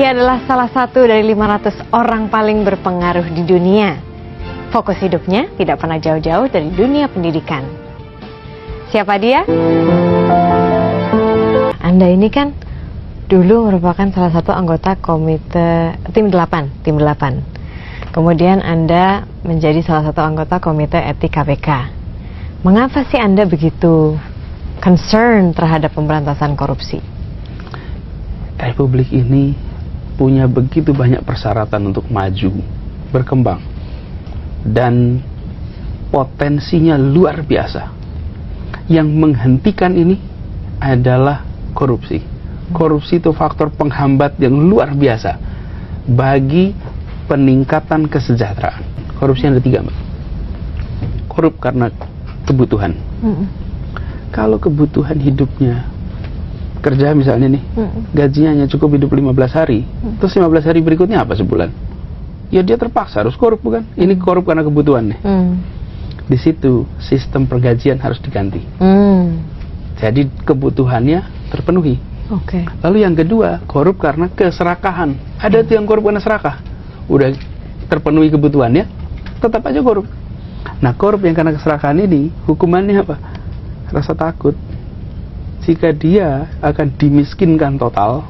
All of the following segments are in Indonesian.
Ia adalah salah satu dari 500 orang paling berpengaruh di dunia. Fokus hidupnya tidak pernah jauh-jauh dari dunia pendidikan. Siapa dia? Anda ini kan dulu merupakan salah satu anggota komite tim 8. Kemudian Anda menjadi salah satu anggota komite etik KPK. Mengapa sih Anda begitu concern terhadap pemberantasan korupsi? Republik ini punya begitu banyak persyaratan untuk maju, berkembang, dan potensinya luar biasa. Yang menghentikan ini adalah korupsi. Korupsi itu faktor penghambat yang luar biasa bagi peningkatan kesejahteraan. Korupsi ada 3, Mbak. Korup karena kebutuhan. Kalau kebutuhan hidupnya, kerja misalnya nih, gajinya hanya cukup hidup 15 hari, terus 15 hari berikutnya apa sebulan? Ya dia terpaksa harus korup, bukan? Ini korup karena kebutuhan nih. Di situ sistem pergajian harus diganti. Jadi kebutuhannya terpenuhi. Lalu yang kedua, korup karena keserakahan. Ada tuh yang korup karena serakah. Udah terpenuhi kebutuhannya, tetap aja korup. Nah, korup yang karena keserakahan ini, hukumannya apa? Rasa takut. Jika dia akan dimiskinkan total,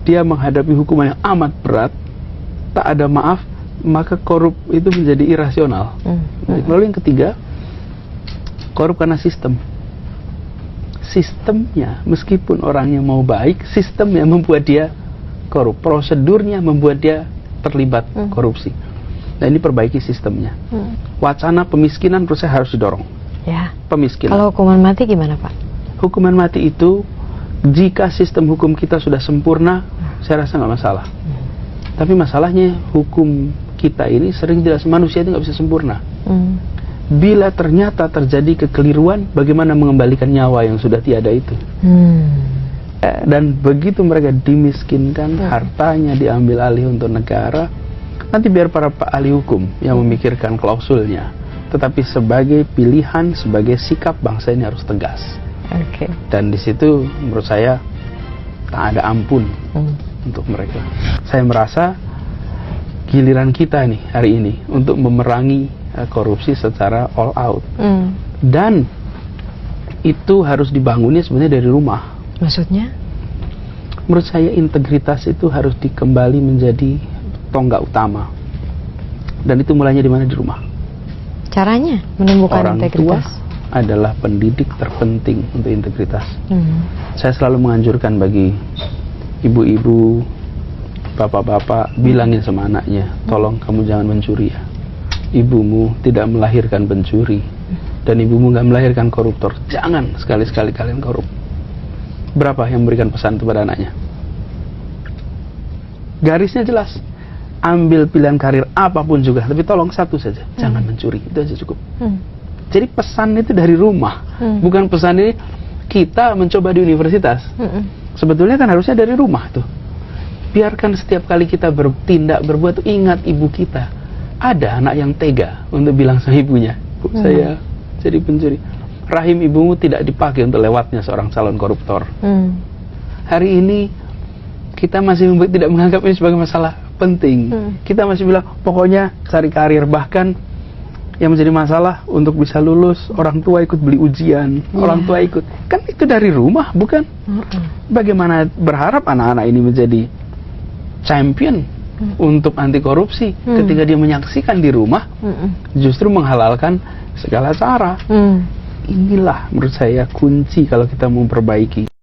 dia menghadapi hukuman yang amat berat, tak ada maaf, maka korup itu menjadi irasional. Lalu yang ketiga, korup karena sistem. Sistemnya, meskipun orangnya mau baik, sistemnya membuat dia korup. Prosedurnya membuat dia terlibat korupsi. Nah, ini perbaiki sistemnya. Wacana pemiskinan menurut saya harus didorong. Ya. Pemiskinan. Kalau hukuman mati gimana, Pak? Hukuman mati itu, jika sistem hukum kita sudah sempurna, saya rasa nggak masalah. Tapi masalahnya hukum kita ini sering tidak, manusia itu nggak bisa sempurna. Bila ternyata terjadi kekeliruan, bagaimana mengembalikan nyawa yang sudah tiada itu? Dan begitu mereka dimiskinkan, hartanya diambil alih untuk negara, nanti biar para ahli hukum yang memikirkan klausulnya. Tetapi sebagai pilihan, sebagai sikap bangsa ini harus tegas. Dan di situ menurut saya tak ada ampun untuk mereka. Saya merasa giliran kita nih hari ini untuk memerangi korupsi secara all out. Dan itu harus dibangunnya sebenarnya dari rumah. Maksudnya? Menurut saya integritas itu harus dikembali menjadi tonggak utama. Dan itu mulainya di mana? Di rumah. Caranya menumbuhkan orang integritas? Orang tua adalah pendidik terpenting untuk integritas. Saya selalu menganjurkan bagi ibu-ibu, bapak-bapak, bilangin sama anaknya, tolong kamu jangan mencuri ya. Ibumu tidak melahirkan pencuri, dan ibumu nggak melahirkan koruptor. Jangan sekali-sekali kalian korup. Berapa yang memberikan pesan kepada anaknya? Garisnya jelas. Ambil pilihan karir apapun juga, tapi tolong satu saja, jangan mencuri. Itu aja cukup. Jadi pesan itu dari rumah, bukan pesan ini kita mencoba di universitas. Sebetulnya kan harusnya dari rumah tuh. Biarkan setiap kali kita bertindak, berbuat tuh ingat ibu kita. Ada anak yang tega untuk bilang sama ibunya, Bu, saya jadi pencuri. Rahim ibumu tidak dipakai untuk lewatnya seorang calon koruptor. Hari ini kita masih tidak menganggap ini sebagai masalah penting. Kita masih bilang pokoknya cari karir. Bahkan yang menjadi masalah untuk bisa lulus, orang tua ikut beli ujian, orang tua ikut. Kan itu dari rumah, bukan? Bagaimana berharap anak-anak ini menjadi champion untuk anti korupsi ketika dia menyaksikan di rumah justru menghalalkan segala cara. Inilah menurut saya kunci kalau kita mau memperbaiki.